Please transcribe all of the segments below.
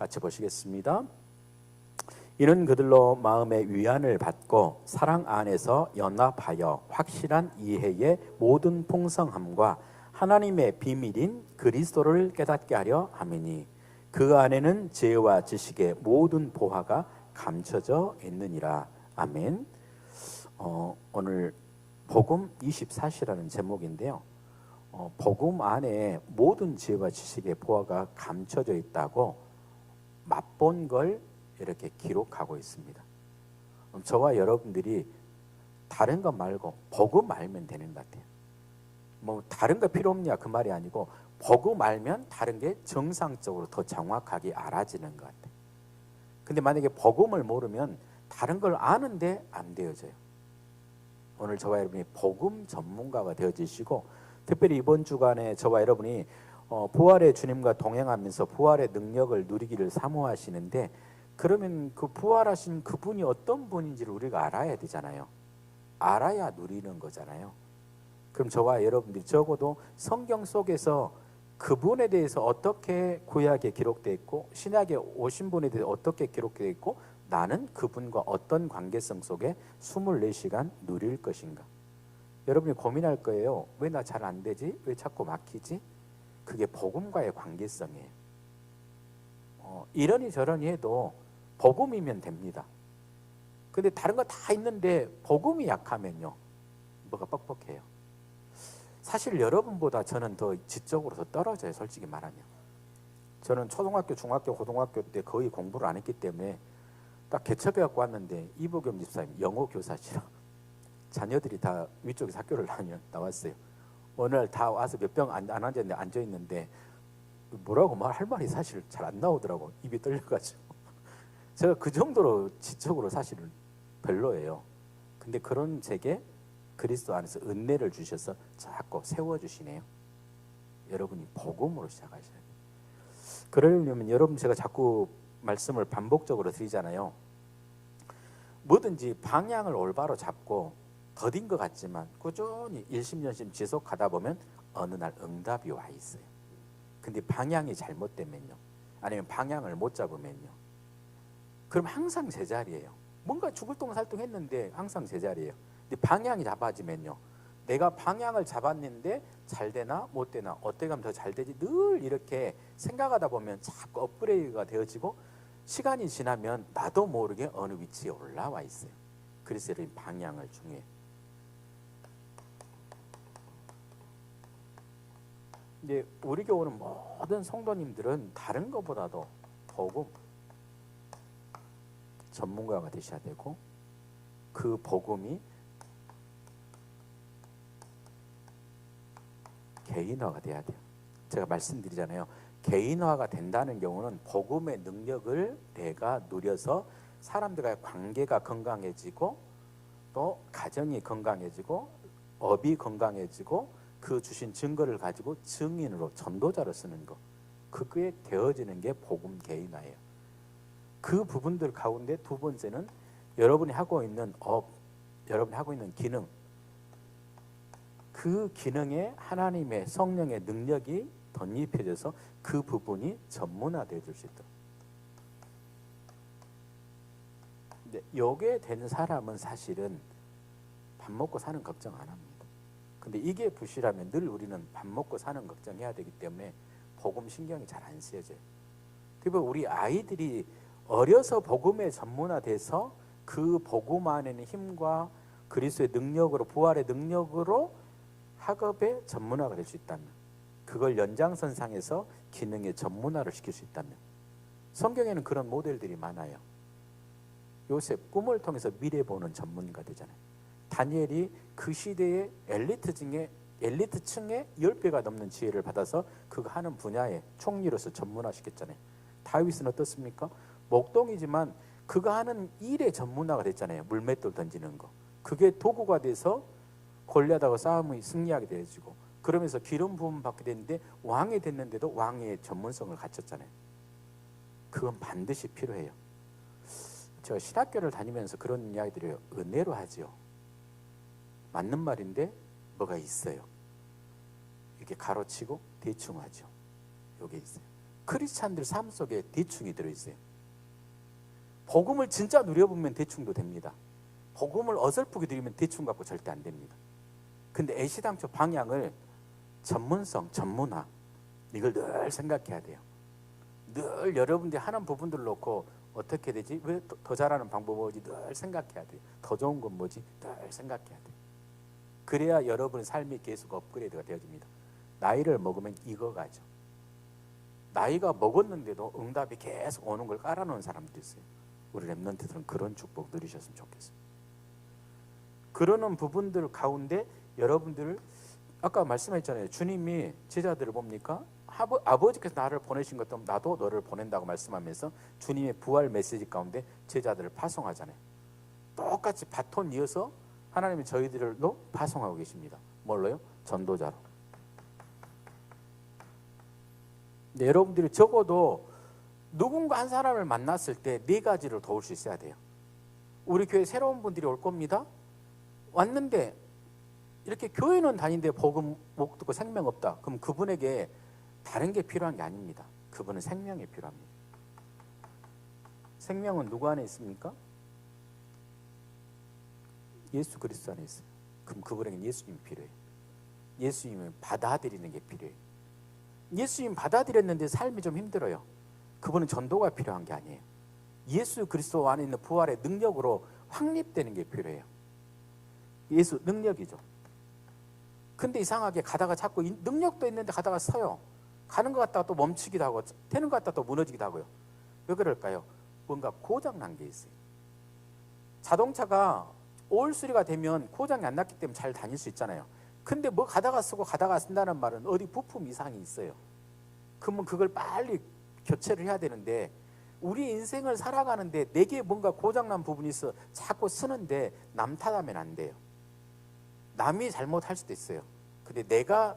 같이 보시겠습니다. 이는 그들로 마음의 위안을 받고 사랑 안에서 연합하여 확실한 이해의 모든 풍성함과 하나님의 비밀인 그리스도를 깨닫게 하려 함이니 그 안에는 지혜와 지식의 모든 보화가 감춰져 있느니라. 아멘. 오늘 복음 24시라는 제목인데요. 복음 안에 모든 지혜와 지식의 보화가 감춰져 있다고 맛본 걸 이렇게 기록하고 있습니다. 저와 여러분들이 다른 것 말고 복음 알면 되는 것 같아요. 뭐 다른 거 필요 없냐 그 말이 아니고 복음 알면 다른 게 정상적으로 더 정확하게 알아지는 것 같아요. 근데 만약에 복음을 모르면 다른 걸 아는데 안 되어져요. 오늘 저와 여러분이 복음 전문가가 되어지시고, 특별히 이번 주간에 저와 여러분이 부활의 주님과 동행하면서 부활의 능력을 누리기를 사모하시는데, 그러면 그 부활하신 그분이 어떤 분인지를 우리가 알아야 되잖아요. 알아야 누리는 거잖아요. 그럼 저와 여러분들이 적어도 성경 속에서 그분에 대해서 어떻게 구약에 기록되어 있고 신약에 오신 분에 대해서 어떻게 기록되어 있고 나는 그분과 어떤 관계성 속에 24시간 누릴 것인가. 여러분이 고민할 거예요. 왜 나 잘 안 되지? 왜 자꾸 막히지? 그게 복음과의 관계성이에요. 이러니 저러니 해도 복음이면 됩니다. 근데 다른 거 다 있는데 복음이 약하면요, 뭐가 뻑뻑해요. 사실 여러분보다 저는 더 지적으로 더 떨어져요. 솔직히 말하면. 저는 초등학교, 중학교, 고등학교 때 거의 공부를 안 했기 때문에 딱 개척해갖고 왔는데 이보겸 집사님 영어 교사시라 자녀들이 다 위쪽에서 학교를 나왔어요. 어느 날 다 와서 몇 병 안 앉았는데 앉아있는데 뭐라고 말할 말이 사실 잘 안 나오더라고. 입이 떨려가지고. 제가 그 정도로 지적으로 사실은 별로예요. 근데 그런 제게 그리스도 안에서 은혜를 주셔서 자꾸 세워주시네요. 여러분이 복음으로 시작하셔야 돼요. 그러려면 여러분, 제가 자꾸 말씀을 반복적으로 드리잖아요. 뭐든지 방향을 올바로 잡고 더딘 것 같지만 꾸준히 일심전심 지속하다 보면 어느 날 응답이 와 있어요. 근데 방향이 잘못되면요, 아니면 방향을 못 잡으면요, 그럼 항상 제자리예요. 뭔가 죽을똥살똥 했는데 항상 제자리예요. 근데 방향이 잡아지면요, 내가 방향을 잡았는데 잘 되나 못 되나 어떻게 하면 더 잘 되지 늘 이렇게 생각하다 보면 자꾸 업그레이드가 되어지고 시간이 지나면 나도 모르게 어느 위치에 올라와 있어요. 그래서 여러분 방향을 중요해요. 이제 우리 교회 오는 모든 성도님들은 다른 것보다도 복음 전문가가 되셔야 되고, 그 복음이 개인화가 돼야 돼요. 제가 말씀드리잖아요. 개인화가 된다는 경우는 복음의 능력을 내가 누려서 사람들과의 관계가 건강해지고 또 가정이 건강해지고 업이 건강해지고 그 주신 증거를 가지고 증인으로 전도자로 쓰는 것, 그게 되어지는 게 복음 개인화예요. 그 부분들 가운데 두 번째는 여러분이 하고 있는 업, 여러분이 하고 있는 기능, 그 기능에 하나님의 성령의 능력이 덧입혀져서 그 부분이 전문화되어 줄 수 있도록. 근데 요게 된 사람은 사실은 밥 먹고 사는 걱정 안 합니다. 근데 이게 부실하면 늘 우리는 밥 먹고 사는 걱정해야 되기 때문에 복음 신경이 잘 안 쓰여져요. 그리고 우리 아이들이 어려서 복음에 전문화돼서 그 복음 안에는 힘과 그리스도의 능력으로, 부활의 능력으로 학업에 전문화가 될 수 있다면, 그걸 연장선상에서 기능의 전문화를 시킬 수 있다면, 성경에는 그런 모델들이 많아요. 요셉 꿈을 통해서 미래 보는 전문가 되잖아요. 다니엘이 그 시대의 엘리트층의 10배가 넘는 지혜를 받아서 그거 하는 분야에 총리로서 전문화시켰잖아요. 다윗은 어떻습니까? 목동이지만 그거 하는 일에 전문화가 됐잖아요. 물맷돌 던지는 거. 그게 도구가 돼서 골리앗하고 싸움이 승리하게 되어지고, 그러면서 기름 부음 받게 됐는데 왕이 됐는데도 왕의 전문성을 갖췄잖아요. 그건 반드시 필요해요. 제가 신학교를 다니면서 그런 이야기들을 은혜로 하죠. 맞는 말인데 뭐가 있어요. 이렇게 가로치고 대충 하죠. 요게 있어요. 크리스찬들 삶 속에 대충이 들어있어요. 복음을 진짜 누려보면 대충도 됩니다. 복음을 어설프게 드리면 대충 갖고 절대 안 됩니다. 근데 애시당초 방향을 전문성, 전문화, 이걸 늘 생각해야 돼요. 늘 여러분들이 하는 부분들을 놓고 어떻게 되지? 왜 더 잘하는 방법 뭐지? 늘 생각해야 돼요. 더 좋은 건 뭐지? 늘 생각해야 돼요. 그래야 여러분의 삶이 계속 업그레이드가 되어집니다. 나이를 먹으면 익어가죠. 나이가 먹었는데도 응답이 계속 오는 걸 깔아놓은 사람도 있어요. 우리 랩런트들은 그런 축복 누리셨으면 좋겠어요. 그러는 부분들 가운데 여러분들 아까 말씀했잖아요. 주님이 제자들을 봅니까? 아버지께서 나를 보내신 것처럼 나도 너를 보낸다고 말씀하면서 주님의 부활 메시지 가운데 제자들을 파송하잖아요. 똑같이 바톤 이어서 하나님이 저희들도 파송하고 계십니다. 뭘로요? 전도자로. 근데 여러분들이 적어도 누군가 한 사람을 만났을 때 네 가지를 도울 수 있어야 돼요. 우리 교회 새로운 분들이 올 겁니다. 왔는데 이렇게 교회는 다니는데 복음 못 듣고 생명 없다. 그럼 그분에게 다른 게 필요한 게 아닙니다. 그분은 생명이 필요합니다. 생명은 누구 안에 있습니까? 예수 그리스도 안에 있어요. 그럼 그분에게는 예수님이 필요해요. 예수님을 받아들이는 게 필요해요. 예수님 받아들였는데 삶이 좀 힘들어요. 그분은 전도가 필요한 게 아니에요. 예수 그리스도 안에 있는 부활의 능력으로 확립되는 게 필요해요. 예수 능력이죠. 근데 이상하게 가다가 자꾸 능력도 있는데 가다가 서요. 가는 것 같다가 또 멈추기도 하고 되는 것 같다가 또 무너지기도 하고요. 왜 그럴까요? 뭔가 고장난 게 있어요. 자동차가 오일 수리가 되면 고장이 안 났기 때문에 잘 다닐 수 있잖아요. 근데 뭐 가다가 쓰고 가다가 쓴다는 말은 어디 부품 이상이 있어요. 그러면 그걸 빨리 교체를 해야 되는데 우리 인생을 살아가는데 내게 뭔가 고장난 부분이 있어 자꾸 쓰는데 남 탓하면 안 돼요. 남이 잘못할 수도 있어요. 근데 내가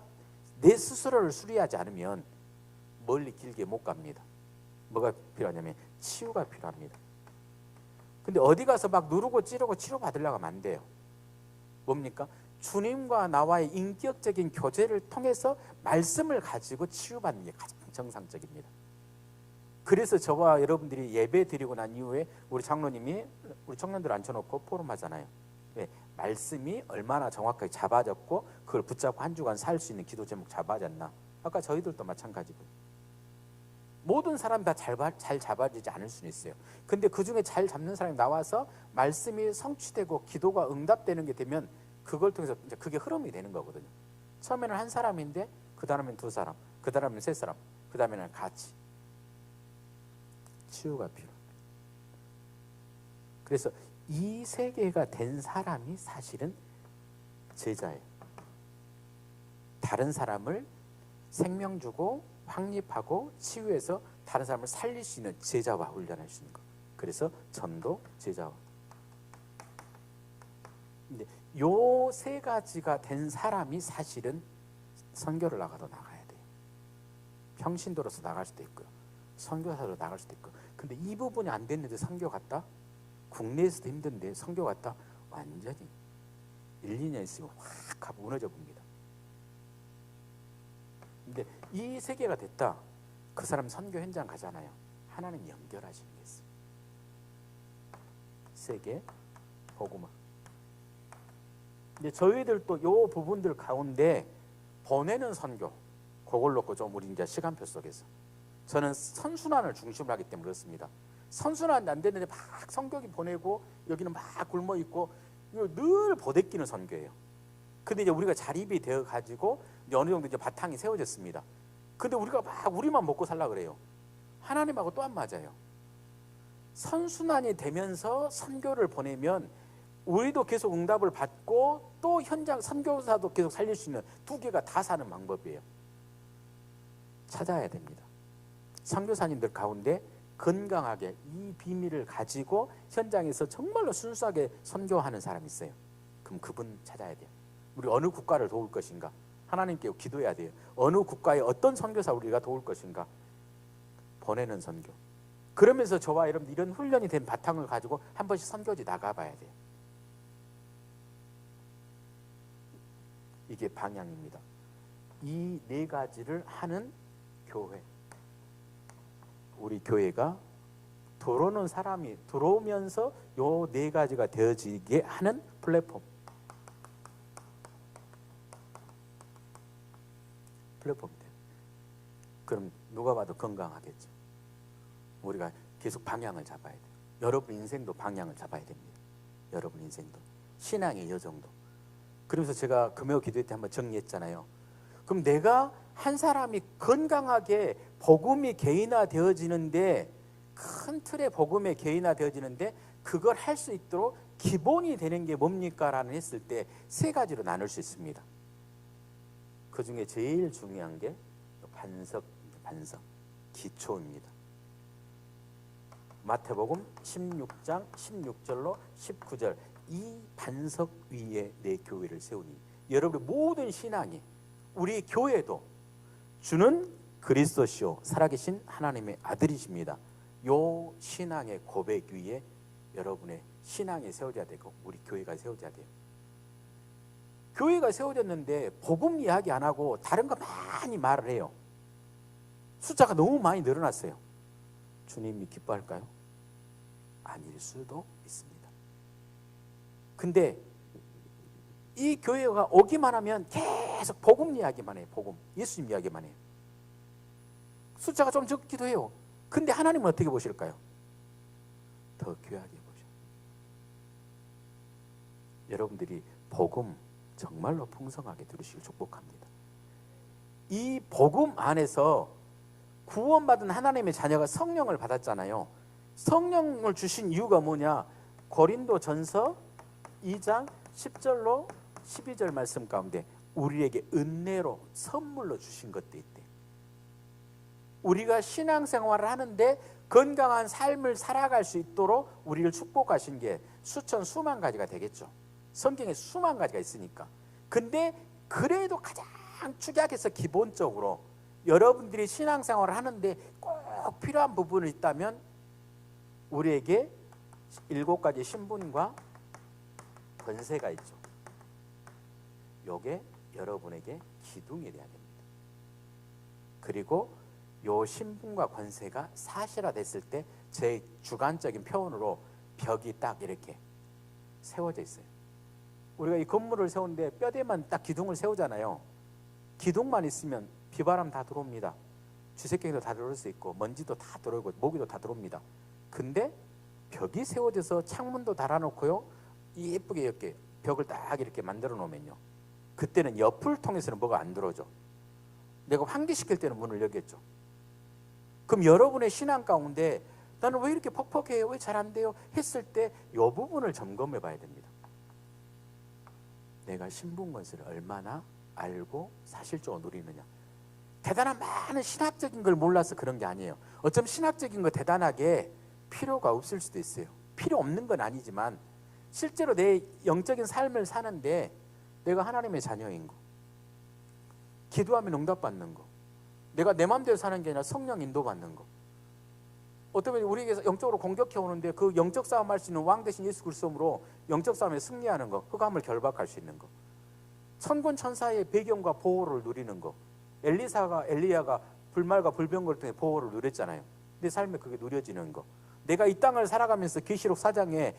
내 스스로를 수리하지 않으면 멀리 길게 못 갑니다. 뭐가 필요하냐면 치유가 필요합니다. 근데 어디 가서 막 누르고 찌르고 치료받으려고 하면 안 돼요. 뭡니까? 주님과 나와의 인격적인 교제를 통해서 말씀을 가지고 치유받는 게 가장 정상적입니다. 그래서 저와 여러분들이 예배 드리고 난 이후에 우리 장로님이 우리 청년들 앉혀놓고 포럼하잖아요. 왜? 말씀이 얼마나 정확하게 잡아졌고 그걸 붙잡고 한 주간 살 수 있는 기도 제목 잡아졌나. 아까 저희들도 마찬가지고요. 모든 사람 다 잘 잡아지지 않을 수는 있어요. 근데 그중에 잘 잡는 사람이 나와서 말씀이 성취되고 기도가 응답되는 게 되면 그걸 통해서 이제 그게 흐름이 되는 거거든요. 처음에는 한 사람인데 그 다음에는 두 사람, 그 다음에는 세 사람, 그 다음에는 같이 치유가 필요합니다. 그래서 이 세계가 된 사람이 사실은 제자예요. 다른 사람을 생명 주고 확립하고 치유해서 다른 사람을 살릴 수 있는 제자와 훈련할 수 있는 것. 그래서 전도 제자와. 근데 요 세 가지가 된 사람이 사실은 선교를 나가도 나가야 돼요. 평신도로서 나갈 수도 있고요. 선교사로 나갈 수도 있고. 근데 이 부분이 안 됐는데 선교 갔다? 국내에서도 힘든데 선교 갔다? 완전히 1, 2년 있으면 확 하고 무너져 봅니다. 근데 이 세계가 됐다. 그 사람 선교 현장 가잖아요. 하나님 연결하시는 게 있어요. 세계, 복음화. 근데 저희들도 요 부분들 가운데 보내는 선교, 그걸 놓고 좀 우리 이제 시간표 속에서 저는 선순환을 중심으로 하기 때문에 그렇습니다. 선순환이 안 되는데 막 성격이 보내고 여기는 막 굶어 있고 늘 보대끼는 선교예요. 근데 이제 우리가 자립이 되어 가지고 어느 정도 이제 바탕이 세워졌습니다. 근데 우리가 막 우리만 먹고 살라 그래요. 하나님하고 또 안 맞아요. 선순환이 되면서 선교를 보내면 우리도 계속 응답을 받고 또 현장 선교사도 계속 살릴 수 있는 두 개가 다 사는 방법이에요. 찾아야 됩니다. 선교사님들 가운데 건강하게 이 비밀을 가지고 현장에서 정말로 순수하게 선교하는 사람이 있어요. 그럼 그분 찾아야 돼요. 우리 어느 국가를 도울 것인가? 하나님께 기도해야 돼요. 어느 국가에 어떤 선교사 우리가 도울 것인가? 보내는 선교. 그러면서 저와 여러분 이런 훈련이 된 바탕을 가지고 한 번씩 선교지 나가봐야 돼요. 이게 방향입니다. 이 네 가지를 하는 교회. 우리 교회가 들어오는 사람이 들어오면서 요 네 가지가 되어지게 하는 플랫폼. 플랫폼이 돼요. 그럼 누가 봐도 건강하겠죠. 우리가 계속 방향을 잡아야 돼요. 여러분 인생도 방향을 잡아야 됩니다. 여러분 인생도. 신앙의 여정도. 그러면서 제가 금요 기도회 때 한번 정리했잖아요. 그럼 내가 한 사람이 건강하게 복음이 개인화되어지는데, 큰 틀의 복음의 개인화되어지는데 그걸 할 수 있도록 기본이 되는 게 뭡니까? 라는 했을 때 세 가지로 나눌 수 있습니다. 그 중에 제일 중요한 게 반석, 기초입니다. 마태복음 16장 16절로 19절, 이 반석 위에 내 교회를 세우니. 여러분의 모든 신앙이, 우리 교회도 주는 그리스도시요 살아계신 하나님의 아들이십니다. 요 신앙의 고백 위에 여러분의 신앙이 세워져야 되고 우리 교회가 세워져야 돼요. 교회가 세워졌는데 복음 이야기 안 하고 다른 거 많이 말을 해요. 숫자가 너무 많이 늘어났어요. 주님이 기뻐할까요? 아닐 수도 있습니다. 근데 이 교회가 오기만 하면 계속 복음 이야기만 해요. 복음, 예수님 이야기만 해요. 숫자가 좀 적기도 해요. 근데 하나님은 어떻게 보실까요? 더 귀하게 보셔. 여러분들이 복음 정말로 풍성하게 들으시길 축복합니다. 이 복음 안에서 구원받은 하나님의 자녀가 성령을 받았잖아요. 성령을 주신 이유가 뭐냐? 고린도전서 2장 10절로 12절 말씀 가운데 우리에게 은혜로 선물로 주신 것도 있대. 우리가 신앙생활을 하는데 건강한 삶을 살아갈 수 있도록 우리를 축복하신 게 수천 수만 가지가 되겠죠. 성경에 수만 가지가 있으니까. 근데 그래도 가장 축약해서 기본적으로 여러분들이 신앙생활을 하는데 꼭 필요한 부분이 있다면 우리에게 7가지 신분과 권세가 있죠. 요게 여러분에게 기둥이 돼야 됩니다. 그리고 요 신분과 권세가 사실화됐을 때 제 주관적인 표현으로 벽이 딱 이렇게 세워져 있어요. 우리가 이 건물을 세우는데 뼈대만 딱 기둥을 세우잖아요. 기둥만 있으면 비바람 다 들어옵니다. 쥐새끼도 다 들어올 수 있고 먼지도 다 들어오고 모기도 다 들어옵니다. 근데 벽이 세워져서 창문도 달아놓고요, 예쁘게 이렇게 벽을 딱 이렇게 만들어 놓으면요, 그때는 옆을 통해서는 뭐가 안 들어오죠. 내가 환기시킬 때는 문을 열겠죠. 그럼 여러분의 신앙 가운데 나는 왜 이렇게 퍽퍽해요? 왜 잘 안 돼요? 했을 때 이 부분을 점검해 봐야 됩니다. 내가 신분권세를 얼마나 알고 사실적으로 누리느냐. 대단한 많은 신학적인 걸 몰라서 그런 게 아니에요. 어쩌면 신학적인 거 대단하게 필요가 없을 수도 있어요. 필요 없는 건 아니지만 실제로 내 영적인 삶을 사는데 내가 하나님의 자녀인 거, 기도하면 응답받는 거, 내가 내 마음대로 사는 게 아니라 성령 인도받는 거, 어쩌면 우리에게서 영적으로 공격해 오는데 그 영적 싸움 할 수 있는 왕 대신 예수 그리스도로 영적 싸움에 승리하는 거, 흑암을 결박할 수 있는 거, 천군 천사의 배경과 보호를 누리는 거. 엘리야가 불말과 불병거를 통해 보호를 누렸잖아요. 내 삶에 그게 누려지는 거. 내가 이 땅을 살아가면서 계시록 4장에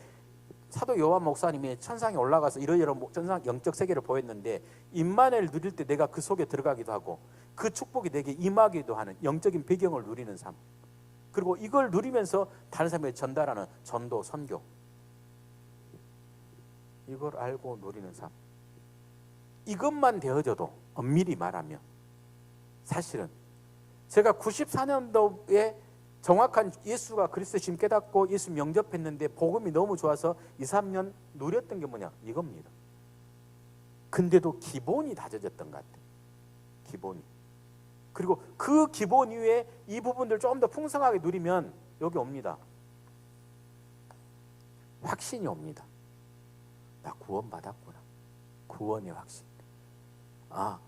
사도 요한 목사님이 천상에 올라가서 이러이러한 천상 영적 세계를 보였는데 임마누엘을 누릴 때 내가 그 속에 들어가기도 하고 그 축복이 내게 임하기도 하는 영적인 배경을 누리는 삶, 그리고 이걸 누리면서 다른 사람에게 전달하는 전도, 선교, 이걸 알고 누리는 삶. 이것만 되어져도 엄밀히 말하면 사실은 제가 94년도에 정확한 예수가 그리스도심 깨닫고 예수 영접했는데 복음이 너무 좋아서 2, 3년 누렸던 게 뭐냐? 이겁니다. 근데도 기본이 다져졌던 것 같아요. 기본이. 그리고 그 기본 위에 이 부분들 좀 더 풍성하게 누리면 여기 옵니다. 확신이 옵니다. 나 구원받았구나. 구원의 확신. 아,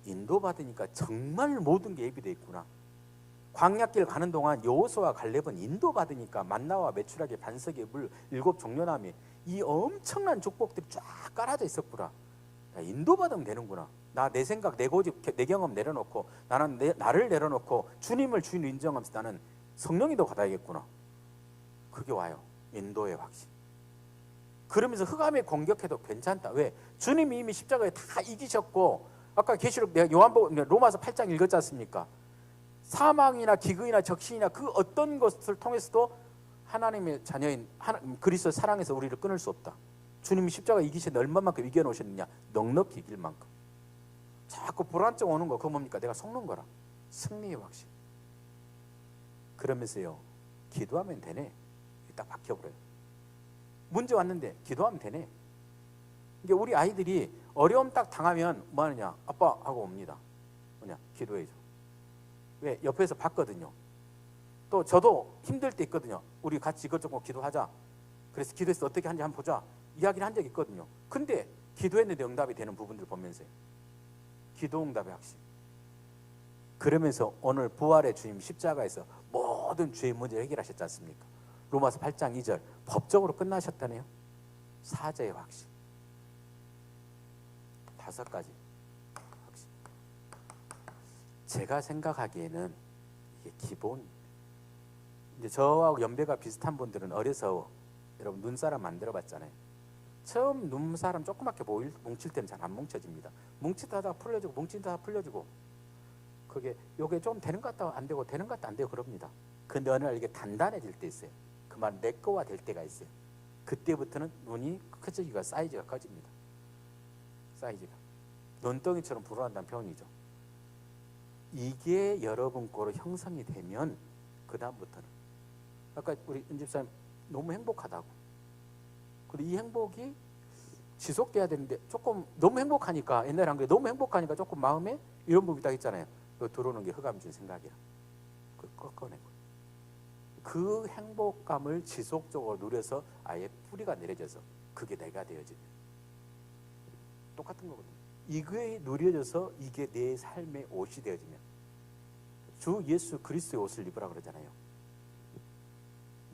인도받으니까 정말 모든 게 예비되어 있구나. 광야길 가는 동안 여호수아와 갈렙은 인도받으니까 만나와 메추라기 반석의 물 7 종려나무 이 엄청난 축복들이 쫙 깔아져 있었구나. 야, 인도받으면 되는구나. 나 내 생각, 내 고집, 내 경험 내려놓고 나는 나를 내려놓고 주님을 주인으로 인정하면서 나는 성령이 더 받아야겠구나. 그게 와요. 인도의 확신. 그러면서 흑암에 공격해도 괜찮다. 왜? 주님이 이미 십자가에 다 이기셨고, 아까 계시록 내가 요한복음 로마서 8장 읽었지 않습니까? 사망이나 기근이나 적신이나 그 어떤 것을 통해서도 하나님의 자녀인 그리스도 사랑에서 우리를 끊을 수 없다. 주님이 십자가 이기셨는데 얼마만큼 이겨놓으셨느냐? 넉넉히 이길 만큼. 자꾸 불안증 오는 거 그거 뭡니까? 내가 속는 거라. 승리의 확신. 그러면서요, 기도하면 되네. 딱 박혀버려요. 문제 왔는데 기도하면 되네. 이게 우리 아이들이 어려움 딱 당하면 뭐 하느냐? 아빠 하고 옵니다. 뭐냐? 기도해줘. 왜? 옆에서 봤거든요. 또 저도 힘들 때 있거든요. 우리 같이 이것저것 기도하자. 그래서 기도해서 어떻게 하는지 한번 보자. 이야기를 한 적이 있거든요. 근데 기도했는데 응답이 되는 부분들 보면서요. 기도 응답의 확신. 그러면서 오늘 부활의 주님 십자가에서 모든 죄의 문제를 해결하셨지 않습니까? 로마서 8장 2절 법적으로 끝나셨다네요. 사죄의 확신. 5가지 확신. 제가 생각하기에는 이게 기본. 이제 저하고 연배가 비슷한 분들은 어려서 여러분 눈사람 만들어 봤잖아요. 처음 눈사람 조그맣게 뭉칠 때는 잘 안 뭉쳐집니다. 뭉치다가 풀려지고 뭉치다가 풀려지고, 그게 요게 좀 되는 것 같다 안 되고 되는 것 같다 안 되고 그럽니다. 근데 어느 날 이게 단단해질 때 있어요. 그 말 내 거화 될 때가 있어요. 그때부터는 눈이 커지기가 사이즈가 커집니다. 사이즈가 눈덩이처럼 불어난다는 표현이죠. 이게 여러분 거로 형성이 되면 그 다음부터는, 아까 우리 은집사님 너무 행복하다고. 근데 이 행복이 지속돼야 되는데 조금 너무 행복하니까, 옛날에 한 게 너무 행복하니까 조금 마음에 이런 부분이 딱 있잖아요. 들어오는 게 흑암 준 생각이야. 그걸 꺾어내고 그 행복감을 지속적으로 누려서 아예 뿌리가 내려져서 그게 내가 되어지는, 똑같은 거거든요. 이게 누려져서 이게 내 삶의 옷이 되어지면, 주 예수 그리스도의 옷을 입으라 그러잖아요.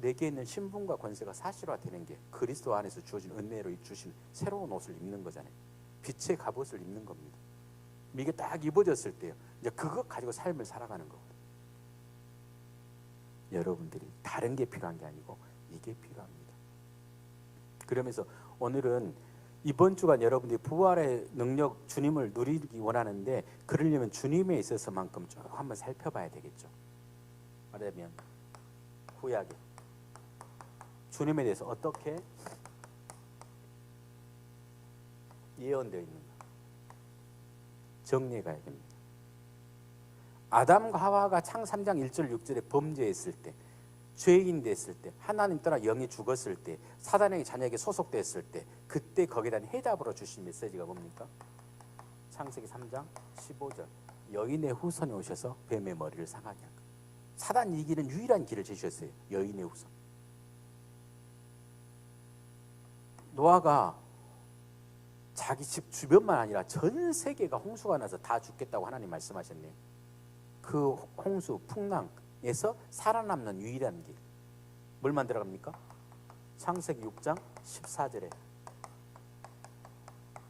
내게 있는 신분과 권세가 사실화되는 게 그리스도 안에서 주어진 은혜로 주신 새로운 옷을 입는 거잖아요. 빛의 갑옷을 입는 겁니다. 이게 딱 입어졌을 때요, 이제 그것 가지고 삶을 살아가는 거거든요. 여러분들이 다른 게 필요한 게 아니고 이게 필요합니다. 그러면서 오늘은 이번 주간 여러분들이 부활의 능력, 주님을 누리기 원하는데, 그러려면 주님에 있어서만큼 쭉 한번 살펴봐야 되겠죠. 말하자면 구약에 주님에 대해서 어떻게 예언되어 있는가 정리해 가야 됩니다. 아담과 하와가 창 3장 1절 6절에 범죄했을 때, 죄인 됐을 때, 하나님 떠나 영이 죽었을 때, 사단의 자녀에게 소속됐을 때, 그때 거기에 대한 해답으로 주신 메시지가 뭡니까? 창세기 3장 15절 여인의 후손이 오셔서 뱀의 머리를 상하게 한 것. 사단 이기는 유일한 길을 제시했어요. 여인의 후손. 노아가 자기 집 주변만 아니라 전 세계가 홍수가 나서 다 죽겠다고 하나님 말씀하셨네요. 그 홍수, 풍랑에서 살아남는 유일한 길, 뭘 만들어갑니까? 창세기 6장 14절에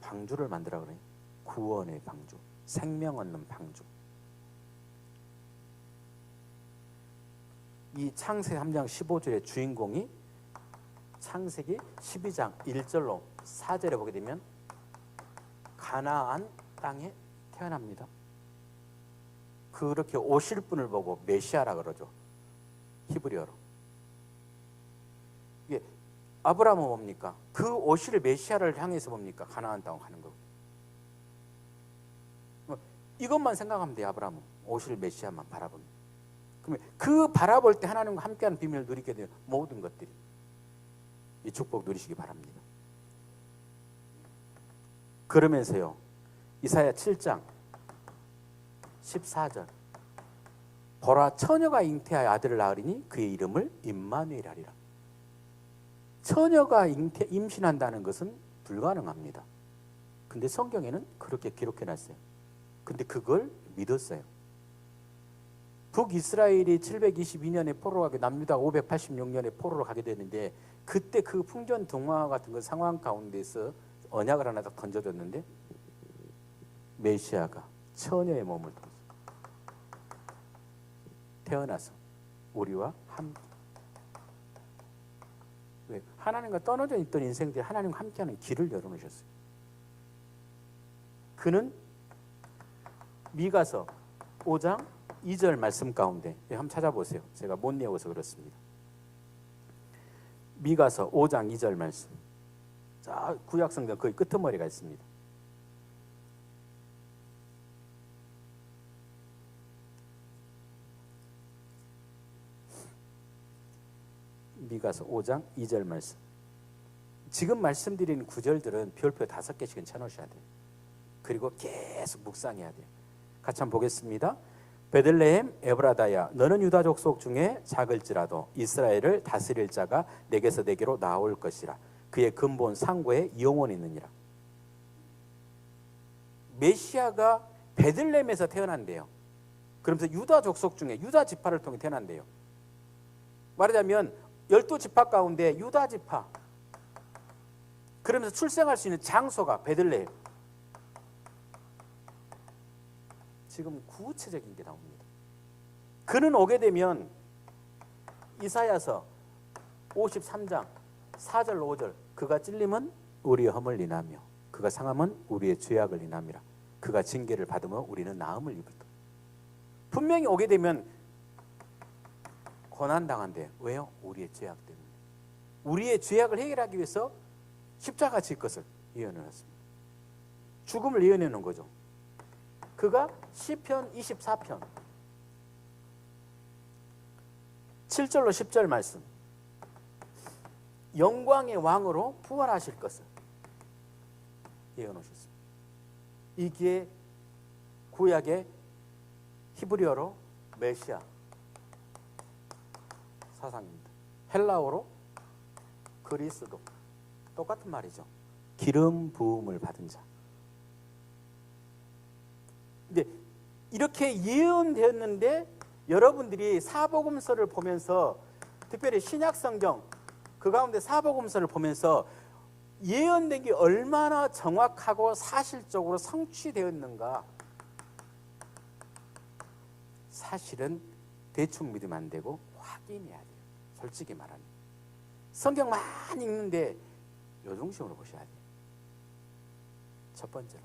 방주를 만들어 그래요. 구원의 방주, 생명 얻는 방주. 이 창세기 3장 15절의 주인공이 창세기 12장 1절로 4절에 보게 되면 가나안 땅에 태어납니다. 그렇게 오실 분을 보고 메시아라 그러죠. 히브리어로. 이게 아브라함은 뭡니까? 그 오실 메시아를 향해서 뭡니까? 가나안 땅으로 가는 거고. 이것만 생각하면 돼요. 아브라함은 오실 메시아만 바라보면. 그러면 그 바라볼 때 하나님과 함께하는 비밀을 누리게 되는 모든 것들이 이 축복 누리시기 바랍니다. 그러면서요, 이사야 7장 14절 보라 처녀가 잉태하여 아들을 낳으리니 그의 이름을 임마누엘 하리라. 처녀가 임신한다는 것은 불가능합니다. 근데 성경에는 그렇게 기록해 놨어요. 근데 그걸 믿었어요. 북이스라엘이 722년에 포로로 가게, 남유다가 586년에 포로로 가게 되는데, 그때 그 풍전등화 같은 그 상황 가운데서 언약을 하나 딱 던져줬는데, 메시아가 처녀의 몸을 태어나서 우리와 함께. 왜? 하나님과 떨어져 있던 인생들이 하나님과 함께하는 길을 열어놓으셨어요. 그는 미가서 5장 2절 말씀 가운데 한번 찾아보세요. 제가 못 외워서 그렇습니다. 미가서 5장 2절 말씀. 자, 구약성경 거의 끄트머리가 있습니다. 미가서 5장 2절 말씀. 지금 말씀드리는 구절들은 별표 5개씩은 쳐놓으셔야 돼요. 그리고 계속 묵상해야 돼요. 같이 한번 보겠습니다. 베들레헴 에브라다야, 너는 유다 족속 중에 작을지라도 이스라엘을 다스릴 자가 내게서 내게로 나올 것이라. 그의 근본 상고에 영원히 있느니라. 메시아가 베들레헴에서 태어난대요. 그러면서 유다 족속 중에 유다 지파를 통해 태어난대요. 말하자면 12지파 가운데 유다 지파, 그러면서 출생할 수 있는 장소가 베들레헴. 지금 구체적인 게 나옵니다. 그는 오게 되면 이사야서 53장 4절 5절, 그가 찔림은 우리의 허물 인하며 그가 상함은 우리의 죄악을 인함이라. 그가 징계를 받으며 우리는 나음을 입었다. 분명히 오게 되면 고난당한대. 왜요? 우리의 죄악 때문에. 우리의 죄악을 해결하기 위해서 십자가 질 것을 예언해 놨습니다. 죽음을 예언해 놓은 거죠. 그가 시편 24편 7절로 10절 말씀, 영광의 왕으로 부활하실 것을 예언하셨습니다. 이게 구약의 히브리어로 메시아 사상입니다. 헬라어로 그리스도, 똑같은 말이죠. 기름 부음을 받은 자. 근데 이렇게 예언되었는데 여러분들이 사복음서를 보면서, 특별히 신약성경 그 가운데 사복음서를 보면서 예언된 게 얼마나 정확하고 사실적으로 성취되었는가, 사실은 대충 믿으면 안 되고 확인해야 돼요. 솔직히 말하면 성경 많이 읽는데 요중심으로 보셔야 돼요. 첫 번째로.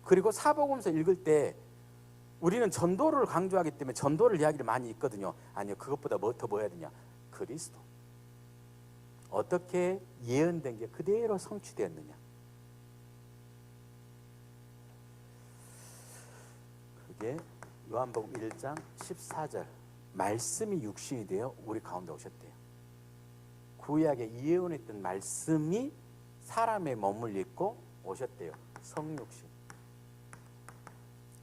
그리고 사복음서 읽을 때 우리는 전도를 강조하기 때문에 전도를 이야기를 많이 읽거든요. 아니요, 그것보다 더 뭐 해야 되냐? 그리스도. 어떻게 예언된 게 그대로 성취되었느냐. 그게 요한복음 1장 14절, 말씀이 육신이 되어 우리 가운데 오셨대요. 구약에 예언했던 말씀이 사람의 몸을 입고 오셨대요. 성육신.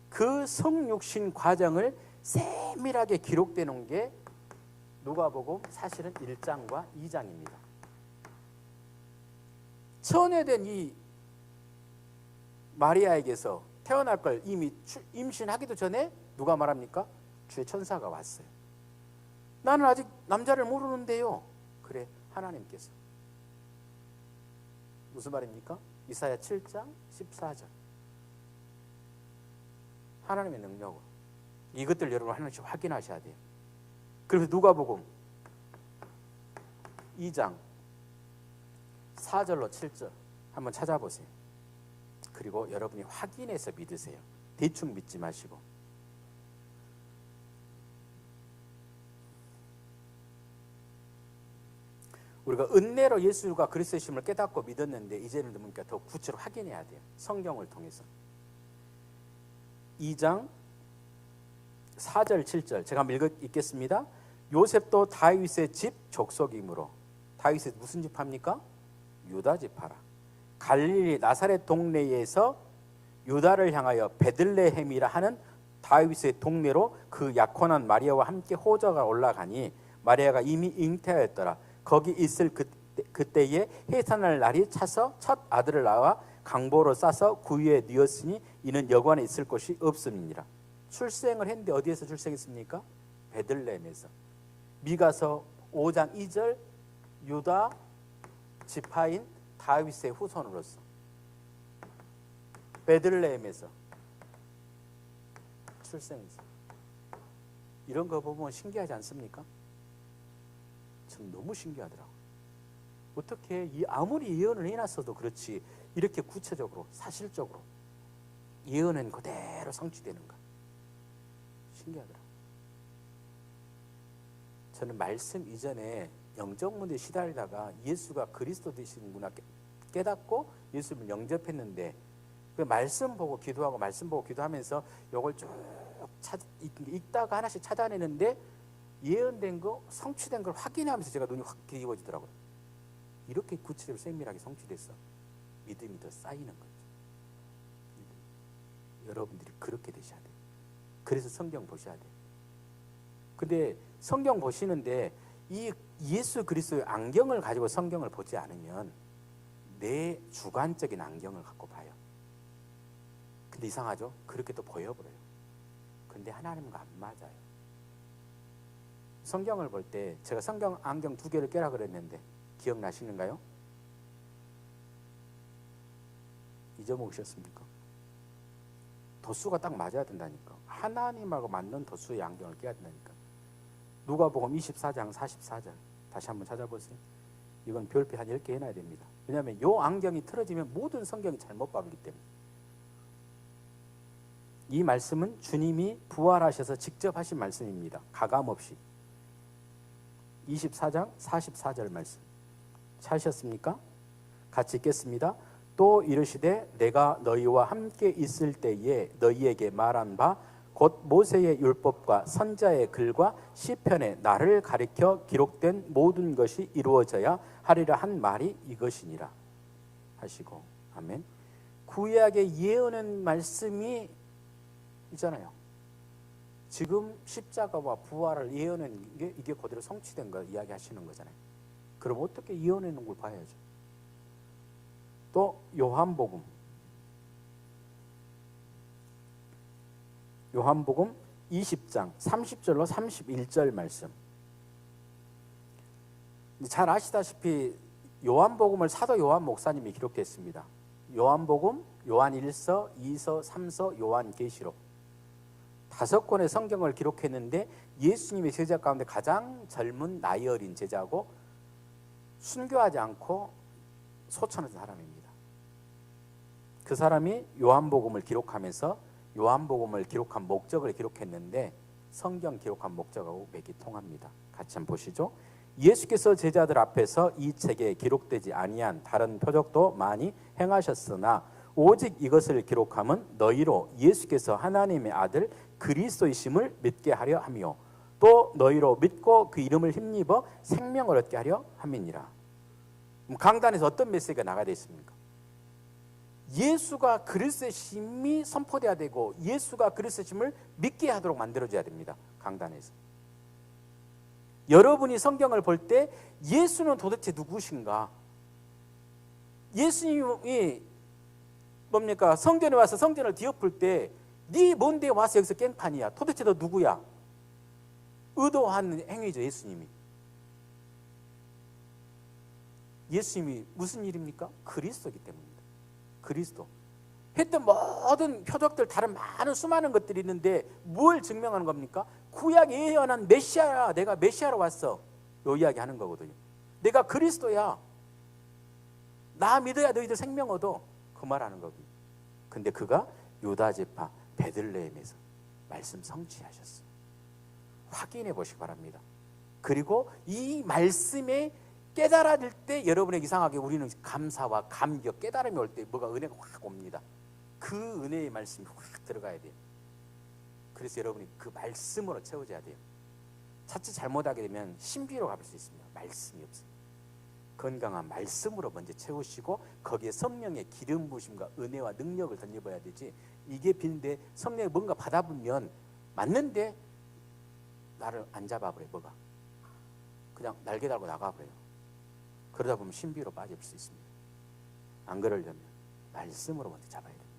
그 성육신 과정을 세밀하게 기록되어 놓은 게 누가복음 사실은 1장과 2장입니다. 천회된 이 마리아에게서 태어날 걸 이미 임신하기도 전에 누가 말합니까? 주의 천사가 왔어요. 나는 아직 남자를 모르는데요. 그래, 하나님께서. 무슨 말입니까? 이사야 7장 14절. 하나님의 능력으로. 이것들 여러분 하나씩 확인하셔야 돼요. 그래서 누가복음 2장 4절로 7절 한번 찾아보세요. 그리고 여러분이 확인해서 믿으세요. 대충 믿지 마시고. 우리가 은혜로 예수가 그리스도이심을 깨닫고 믿었는데 이제는 보니까 더 구체로 확인해야 돼요. 성경을 통해서. 2장 4절 7절 제가 한번 읽겠습니다. 요셉도 다윗의 집 족속이므로. 다윗의 무슨 지파입니까? 유다 지파라. 갈릴리 나사렛 동네에서 유다를 향하여 베들레헴이라 하는 다윗의 동네로 그 약혼한 마리아와 함께 호저가 올라가니 마리아가 이미 잉태하였더라. 거기 있을 그때에 해산할 날이 차서 첫 아들을 낳아 강보로 싸서 구유에 뉘었으니 이는 여관에 있을 곳이 없음이니라. 출생을 했는데 어디에서 출생했습니까? 베들레헴에서. 미가서 5장 2절, 유다 지파인 다윗의 후손으로서 베들레헴에서 출생했어요. 이런 거 보면 신기하지 않습니까? 전 너무 신기하더라고요. 어떻게 아무리 예언을 해놨어도 그렇지 이렇게 구체적으로 사실적으로 예언은 그대로 성취되는가? 신기하더라고요. 저는 말씀 이전에 영적 문제에 시달리다가 예수가 그리스도 되시는구나 깨닫고 예수를 영접했는데 그 말씀 보고 기도하고 말씀 보고 기도하면서 이걸 쭉 읽다가 하나씩 찾아내는데 예언된 거 성취된 걸 확인하면서 제가 눈이 확 뒤집어지더라고요. 이렇게 구체적으로 세밀하게 성취돼서 믿음이 더 쌓이는 거죠. 여러분들이 그렇게 되셔야 돼요. 그래서 성경 보셔야 돼요. 근데 성경 보시는데 이 예수 그리스도의 안경을 가지고 성경을 보지 않으면 내 주관적인 안경을 갖고 봐요. 근데 이상하죠? 그렇게 또 보여버려요. 근데 하나님과 안 맞아요. 성경을 볼 때 제가 성경 안경 2개를 깨라 그랬는데 기억나시는가요? 잊어먹으셨습니까? 도수가 딱 맞아야 된다니까. 하나님하고 맞는 도수의 안경을 깨야 된다니까. 누가복음 24장 44절 다시 한번 찾아보세요. 이건 별표 한 10개 해놔야 됩니다. 왜냐하면 이 안경이 틀어지면 모든 성경이 잘못 박기 때문에. 이 말씀은 주님이 부활하셔서 직접 하신 말씀입니다. 가감없이. 24장 44절 말씀 찾으셨습니까? 같이 읽겠습니다. 또 이르시되 내가 너희와 함께 있을 때에 너희에게 말한 바 곧 모세의 율법과 선자의 글과 시편에 나를 가리켜 기록된 모든 것이 이루어져야 하리라 한 말이 이것이니라 하시고. 아멘. 구약의 예언의 말씀이 있잖아요. 지금 십자가와 부활을 예언한 게 이게 그대로 성취된 거 이야기하시는 거잖아요. 그럼 어떻게 예언하는 걸 봐야죠. 또 요한복음 20장 30절로 31절 말씀. 잘 아시다시피 요한복음을 사도 요한 목사님이 기록했습니다. 요한복음, 요한 1서, 2서, 3서, 요한계시록 5권의 성경을 기록했는데 예수님의 제자 가운데 가장 젊은 나이 어린 제자고 순교하지 않고 소천한 사람입니다. 그 사람이 요한복음을 기록하면서 요한복음을 기록한 목적을 기록했는데 성경 기록한 목적하고 맥이 통합니다. 같이 한번 보시죠. 예수께서 제자들 앞에서 이 책에 기록되지 아니한 다른 표적도 많이 행하셨으나 오직 이것을 기록함은 너희로 예수께서 하나님의 아들 그리스도이심을 믿게 하려 함이요 또 너희로 믿고 그 이름을 힘입어 생명을 얻게 하려 함이니라. 강단에서 어떤 메시지가 나가야 되겠습니까? 예수가 그리스도의 심이 선포돼야 되고 예수가 그리스도의 심을 믿게 하도록 만들어줘야 됩니다. 강단에서 여러분이 성경을 볼 때 예수는 도대체 누구신가? 예수님이 뭡니까? 성전에 와서 성전을 뒤엎을 때 네 뭔데 와서 여기서 깽판이야? 도대체 너 누구야? 의도한 행위죠. 예수님이 무슨 일입니까? 그리스도이기 때문입니다. 그리스도 했던 모든 표적들 다른 많은 수많은 것들이 있는데 뭘 증명하는 겁니까? 구약에 예언한 메시아야. 내가 메시아로 왔어. 요 이야기 하는 거거든요. 내가 그리스도야. 나 믿어야 너희들 생명 얻어. 그 말하는 거거든요. 근데 그가 유다 지파 베들레헴에서 말씀 성취하셨어요. 확인해 보시기 바랍니다. 그리고 이 말씀에 깨달아질 때 여러분에게 이상하게 우리는 감사와 감격, 깨달음이 올 때 뭐가 은혜가 확 옵니다. 그 은혜의 말씀이 확 들어가야 돼요. 그래서 여러분이 그 말씀으로 채워져야 돼요. 자칫 잘못하게 되면 신비로 가볼 수 있습니다. 말씀이 없어요. 건강한 말씀으로 먼저 채우시고 거기에 성령의 기름 부으심과 은혜와 능력을 덧입어야 되지. 이게 빈데 성령이 뭔가 받아보면 맞는데 나를 안 잡아버려요. 뭐가 그냥 날개 달고 나가버려요. 그러다 보면 신비로 빠질 수 있습니다. 안 그러려면 말씀으로 먼저 잡아야 됩니다.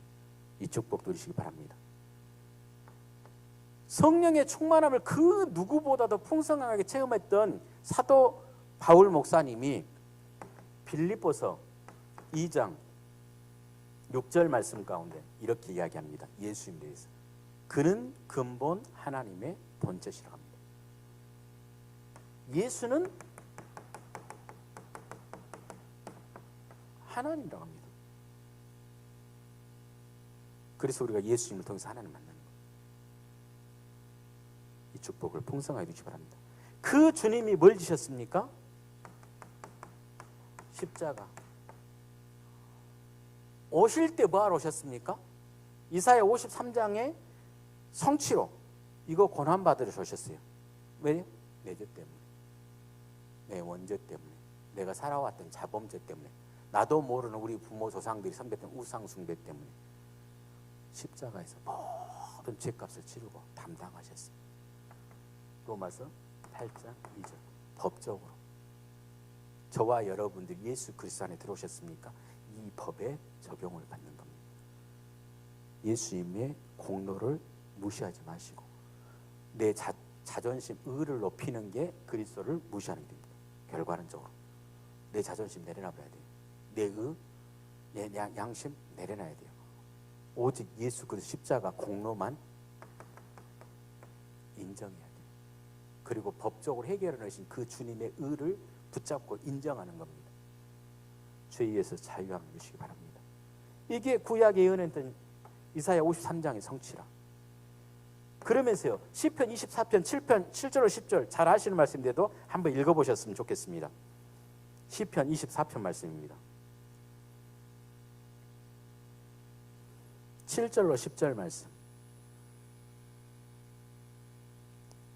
이 축복 누리시기 바랍니다. 성령의 충만함을 그 누구보다도 풍성하게 체험했던 사도 바울 목사님이 빌립보서 2장 6절 말씀 가운데 이렇게 이야기합니다. 예수님에 대해서 그는 근본 하나님의 본체시라고 합니다. 예수는 하나님이라고 합니다. 그래서 우리가 예수님을 통해서 하나님을 만나는 거예요. 이 축복을 풍성하게 누리시기 바랍니다. 그 주님이 뭘 지셨습니까? 십자가. 오실 때 뭐하러 오셨습니까? 이사야 53장에 성취로 이거 고난받으러 오셨어요. 왜요? 내 죄 때문에, 내 원죄 때문에, 내가 살아왔던 자범죄 때문에, 나도 모르는 우리 부모 조상들이 섬겼던 우상 숭배 때문에 십자가에서 모든 죄값을 치르고 담당하셨어요. 로마서 8장 2절. 법적으로 저와 여러분들이 예수 그리스도 안에 들어오셨습니까? 이 법에 적용을 받는 겁니다. 예수님의 공로를 무시하지 마시고 내 자존심, 의를 높이는 게 그리스도를 무시하는 겁니다. 결과론적으로 내 자존심 내려놔봐야 돼요. 내 의, 내 양심 내려놔야 돼요. 오직 예수 그리스도 십자가 공로만 인정해야 돼요. 그리고 법적으로 해결하신 그 주님의 의를 붙잡고 인정하는 겁니다. 죄에서 자유함을 주시기 바랍니다. 이게 구약에 예언했던 이사야 53장의 성취라. 그러면서요, 시편 24편 7편 7절로 10절 잘 아시는 말씀인데도 한번 읽어보셨으면 좋겠습니다. 시편 24편 말씀입니다. 7절로 10절 말씀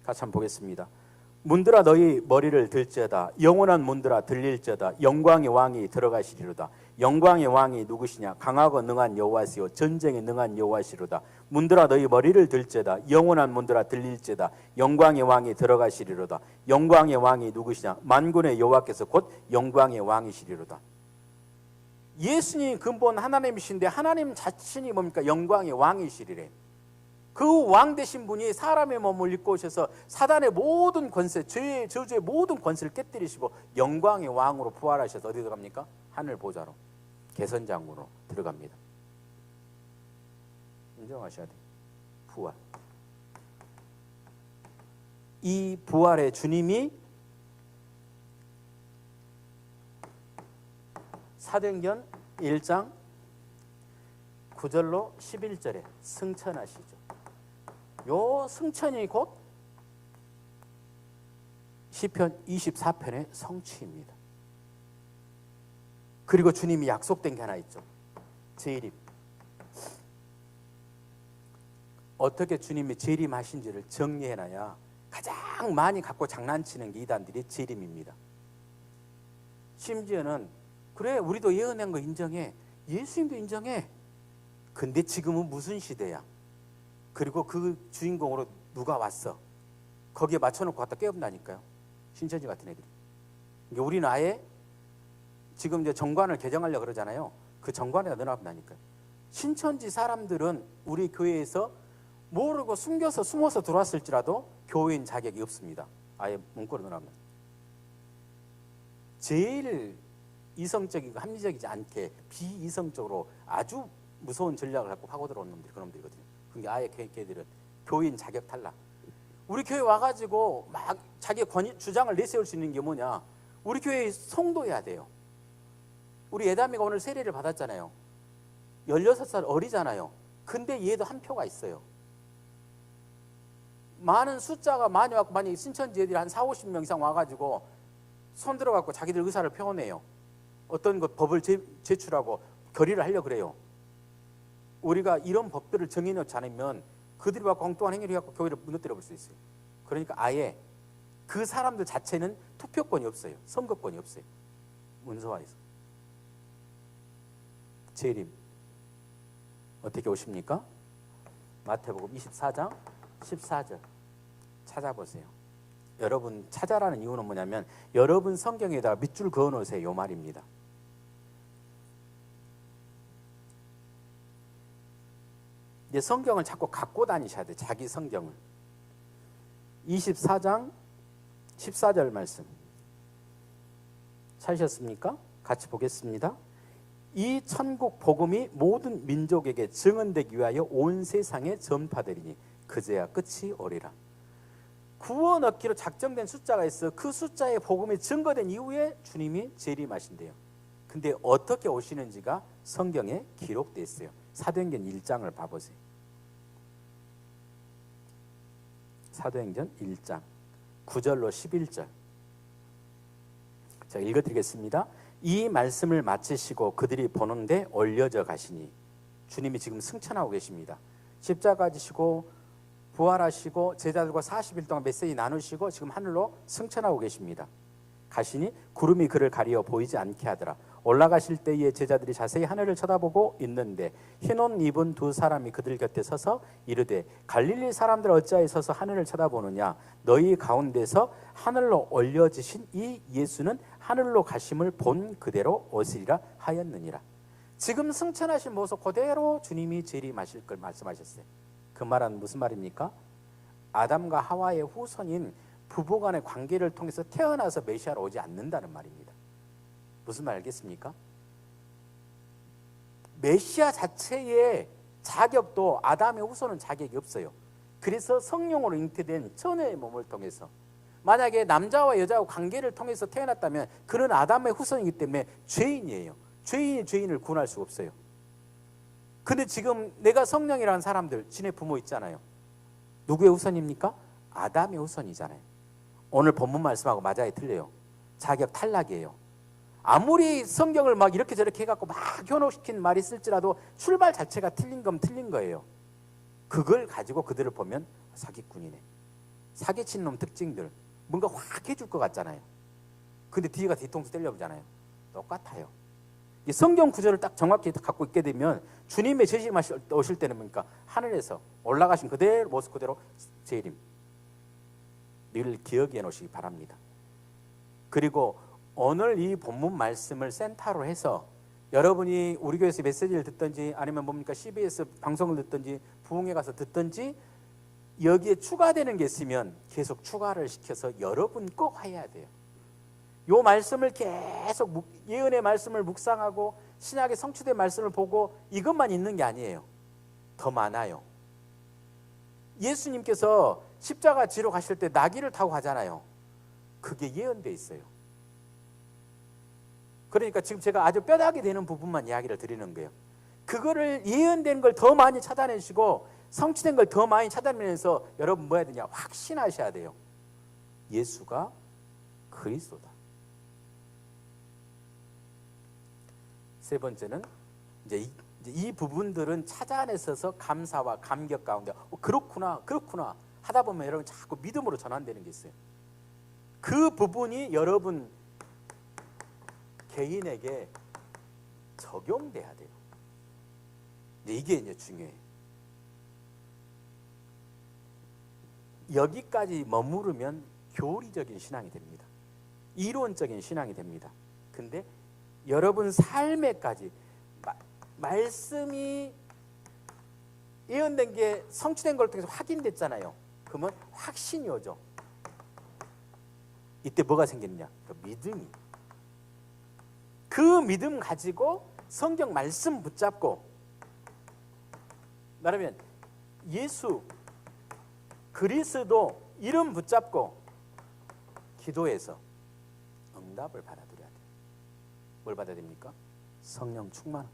같이 한번 보겠습니다. 문들아 너희 머리를 들지어다. 영원한 문들아 들릴지어다. 영광의 왕이 들어가시리로다. 영광의 왕이 누구시냐? 강하고 능한 여호와시요 전쟁에 능한 여호와시로다. 문들아 너희 머리를 들지어다. 영원한 문들아 들릴지어다. 영광의 왕이 들어가시리로다. 영광의 왕이 누구시냐? 만군의 여호와께서 곧 영광의 왕이시리로다. 예수님이 근본 하나님이신데 하나님 자신이 뭡니까? 영광의 왕이시리래. 그 왕 되신 분이 사람의 몸을 입고 오셔서 사단의 모든 권세, 죄의 저주의 모든 권세를 깨뜨리시고 영광의 왕으로 부활하셔서 어디 들어갑니까? 하늘 보좌로, 계선장으로 들어갑니다. 인정하셔야 돼요. 부활. 이 부활의 주님이 사도행전 1장 9절로 11절에 승천하시죠. 요 승천이 곧 시편 24편의 성취입니다. 그리고 주님이 약속된 게 하나 있죠. 재림. 어떻게 주님이 재림하신지를 정리해놔야 가장 많이 갖고 장난치는 게 이단들의 재림입니다. 심지어는 그래 우리도 예언한 거 인정해. 예수님도 인정해. 근데 지금은 무슨 시대야? 그리고 그 주인공으로 누가 왔어? 거기에 맞춰놓고 갖다 깨운다니까요. 신천지 같은 애들이. 그러니까 우리는 아예 지금 이제 정관을 개정하려고 그러잖아요. 그 정관에다 넣어놨다니까요. 신천지 사람들은 우리 교회에서 모르고 숨겨서 숨어서 들어왔을지라도 교회인 자격이 없습니다. 아예 문구로 넣어놨습니다. 제일 이성적이고 합리적이지 않게 비이성적으로 아주 무서운 전략을 갖고 파고 들어온 놈들이 그런 놈들이거든요. 그게 아예 걔들은 교인 자격 탈락. 우리 교회 와가지고 막 자기 주장을 내세울 수 있는 게 뭐냐? 우리 교회 성도여야 돼요. 우리 예담이가 오늘 세례를 받았잖아요. 16살 어리잖아요. 근데 얘도 한 표가 있어요. 많은 숫자가 많이 왔고 만약에 신천지 애들이 한 40-50명 이상 와가지고 손 들어갖고 자기들 의사를 표현해요. 어떤 것 법을 제출하고 결의를 하려고 그래요. 우리가 이런 법들을 정해놓지 않으면 그들이 와서 엉뚱한 행위를 해갖고 교회를 무너뜨려 볼 수 있어요. 그러니까 아예 그 사람들 자체는 투표권이 없어요. 선거권이 없어요. 문서화에서. 재림 어떻게 오십니까? 마태복음 24장 14절 찾아보세요. 여러분 찾아라는 이유는 뭐냐면 여러분 성경에다가 밑줄 그어놓으세요. 요 말입니다. 이제 성경을 자꾸 갖고 다니셔야 돼요. 자기 성경을. 24장 14절 말씀 찾으셨습니까? 같이 보겠습니다. 이 천국 복음이 모든 민족에게 증언되기 위하여 온 세상에 전파되리니 그제야 끝이 오리라. 구원 얻기로 작정된 숫자가 있어. 그 숫자의 복음이 증거된 이후에 주님이 재림하신대요. 근데 어떻게 오시는지가 성경에 기록되어 있어요. 사도행전 1장을 봐보세요. 사도행전 1장 9절로 11절. 제가 읽어드리겠습니다. 이 말씀을 마치시고 그들이 보는데 올려져 가시니, 주님이 지금 승천하고 계십니다. 십자가 지시고 부활하시고 제자들과 40일 동안 메시지 나누시고 지금 하늘로 승천하고 계십니다. 가시니 구름이 그를 가리어 보이지 않게 하더라. 올라가실 때에 제자들이 자세히 하늘을 쳐다보고 있는데 흰옷 입은 두 사람이 그들 곁에 서서 이르되 갈릴리 사람들 어찌하여 서서 하늘을 쳐다보느냐. 너희 가운데서 하늘로 올려지신 이 예수는 하늘로 가심을 본 그대로 오시리라 하였느니라. 지금 승천하신 모습 그대로 주님이 재림하실 걸 말씀하셨어요. 그 말은 무슨 말입니까? 아담과 하와의 후손인 부부간의 관계를 통해서 태어나서 메시아로 오지 않는다는 말입니다. 무슨 말 알겠습니까? 메시아 자체의 자격도 아담의 후손은 자격이 없어요. 그래서 성령으로 잉태된 처녀의 몸을 통해서, 만약에 남자와 여자와 관계를 통해서 태어났다면 그는 아담의 후손이기 때문에 죄인이에요. 죄인이 죄인을 구원할 수가 없어요. 근데 지금 내가 성령이라는 사람들, 지네 부모 있잖아요. 누구의 후손입니까? 아담의 후손이잖아요. 오늘 본문 말씀하고 맞아요, 틀려요? 자격 탈락이에요. 아무리 성경을 막 이렇게 저렇게 해갖고 막 현혹시킨 말이 있을지라도 출발 자체가 틀린 건 틀린 거예요. 그걸 가지고 그들을 보면 사기꾼이네, 사기친 놈 특징들 뭔가 확 해줄 것 같잖아요. 근데 뒤가 뒤통수 때려보잖아요. 똑같아요. 이 성경 구절을 딱 정확히 갖고 있게 되면 주님의 재림하실 오실 때는 뭡니까? 하늘에서 올라가신 그대로 모습 그대로 재림. 늘 기억해 놓으시기 바랍니다. 그리고 오늘 이 본문 말씀을 센터로 해서 여러분이 우리 교회에서 메시지를 듣든지 아니면 뭡니까 CBS 방송을 듣든지 부흥회 가서 듣든지 여기에 추가되는 게 있으면 계속 추가를 시켜서 여러분 꼭 해야 돼요. 요 말씀을 계속 예언의 말씀을 묵상하고 신약의 성취된 말씀을 보고 이것만 있는 게 아니에요. 더 많아요. 예수님께서 십자가 지러 가실 때 나귀를 타고 가잖아요. 그게 예언되어 있어요. 그러니까 지금 제가 아주 뼈다귀 되는 부분만 이야기를 드리는 거예요. 그거를 예언된 걸 더 많이 찾아내시고 성취된 걸 더 많이 찾아내면서 여러분 뭐 해야 되냐? 확신하셔야 돼요. 예수가 그리스도다. 세 번째는 이제 이 부분들은 찾아내서 감사와 감격 가운데 그렇구나 하다 보면 여러분 자꾸 믿음으로 전환되는 게 있어요. 그 부분이 여러분 개인에게 적용돼야 돼요. 이게 이제 중요해요. 여기까지 머무르면 교리적인 신앙이 됩니다. 이론적인 신앙이 됩니다. 근데 여러분 삶에까지 말씀이 예언된 게 성취된 걸 통해서 확인됐잖아요. 그러면 확신이 오죠. 이때 뭐가 생기느냐? 믿음이. 그 믿음 가지고 성경 말씀 붙잡고 말하면 예수 그리스도 이름 붙잡고 기도해서 응답을 받아들여야 돼요. 뭘 받아야 됩니까? 성령 충만.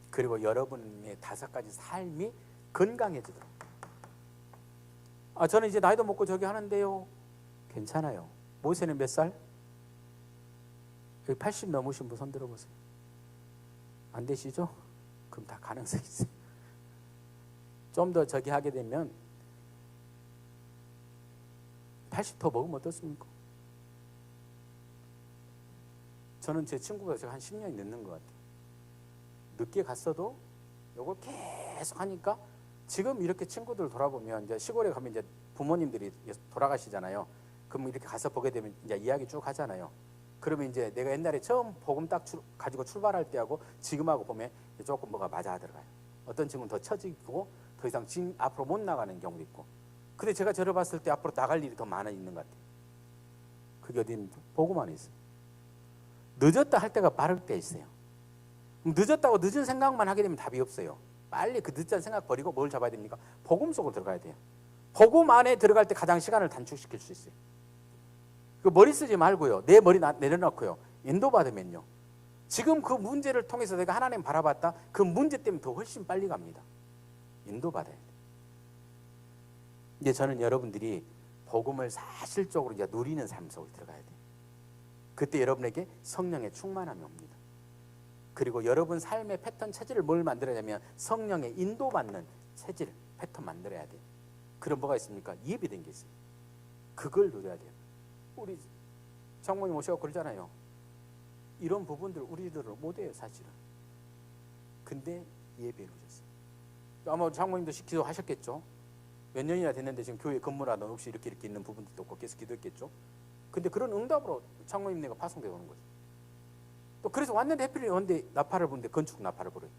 그리고 여러분의 5가지 삶이 건강해지도록. 저는 이제 나이도 먹고 저기 하는데요. 괜찮아요. 모세는 몇 살? 여기 80 넘으신 분 손 들어보세요. 안 되시죠? 그럼 다 가능성이 있어요. 좀 더 저기 하게 되면 80 더 먹으면 어떻습니까? 저는 제 친구가 제가 한 10년이 늦는 것 같아요. 늦게 갔어도 이걸 계속 하니까 지금 이렇게 친구들 돌아보면 이제 시골에 가면 이제 부모님들이 돌아가시잖아요. 그럼 이렇게 가서 보게 되면 이제 이야기 쭉 하잖아요. 그러면 이제 내가 옛날에 처음 복음 딱 가지고 출발할 때하고 지금하고 보면 조금 뭐가 맞아 들어가요. 어떤 친구는 더 처지고 더 이상 지금 앞으로 못 나가는 경우도 있고. 근데 제가 저를 봤을 때 앞으로 나갈 일이 더 많아 있는 것 같아요. 그게 어딘지 보고만 있어요. 늦었다 할 때가 빠를 때 있어요. 늦었다고 늦은 생각만 하게 되면 답이 없어요. 빨리 그 늦은 생각 버리고 뭘 잡아야 됩니까? 복음 속으로 들어가야 돼요. 복음 안에 들어갈 때 가장 시간을 단축시킬 수 있어요. 그 머리 쓰지 말고요. 내 머리 내려놓고요. 인도받으면요. 지금 그 문제를 통해서 내가 하나님 바라봤다. 그 문제 때문에 더 훨씬 빨리 갑니다. 인도받아야 돼요. 이제 저는 여러분들이 복음을 사실적으로 이제 누리는 삶 속으로 들어가야 돼요. 그때 여러분에게 성령의 충만함이 옵니다. 그리고 여러분 삶의 패턴 체질을 뭘 만들어야냐면 성령의 인도받는 체질, 패턴 만들어야 돼요. 그럼 뭐가 있습니까? 예비된 게 있어요. 그걸 누려야 돼요. 우리 장모님 오셔서 그러잖아요. 이런 부분들 우리들은 못해요, 사실은. 근데 예비해 놓으셨어요. 아마 장모님도 기도하셨겠죠. 몇 년이나 됐는데 지금 교회 근무라도 혹시 이렇게 있는 부분도 없고 계속 기도했겠죠. 근데 그런 응답으로 장모님네가 파송되어 오는 거죠. 또 그래서 왔는데 해필이 왔는데 나팔을 부는데 건축 나팔을 불어요.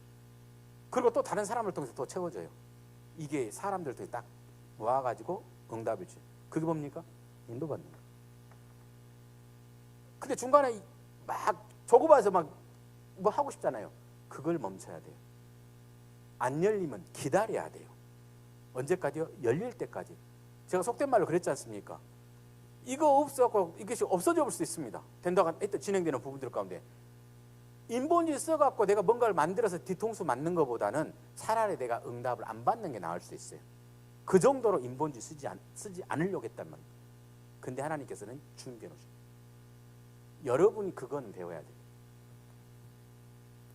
그리고 또 다른 사람을 통해서 또 채워져요. 이게 사람들 통해 딱 모아가지고 응답을 줘요. 그게 뭡니까? 인도받는 거예요. 근데 중간에 막 조급해서 막 뭐 하고 싶잖아요. 그걸 멈춰야 돼요. 안 열리면 기다려야 돼요. 언제까지요? 열릴 때까지. 제가 속된 말로 그랬지 않습니까? 이거 없어갖고 이것이 없어져 볼 수 있습니다. 된다고 일단 진행되는 부분들 가운데 인본주의 써갖고 내가 뭔가를 만들어서 뒤통수 맞는 것보다는 차라리 내가 응답을 안 받는 게 나을 수 있어요. 그 정도로 인본주의 쓰지 않으려고 했단 말이에요. 근데 하나님께서는 준비해 놓으십니다. 여러분이 그건 배워야 돼요.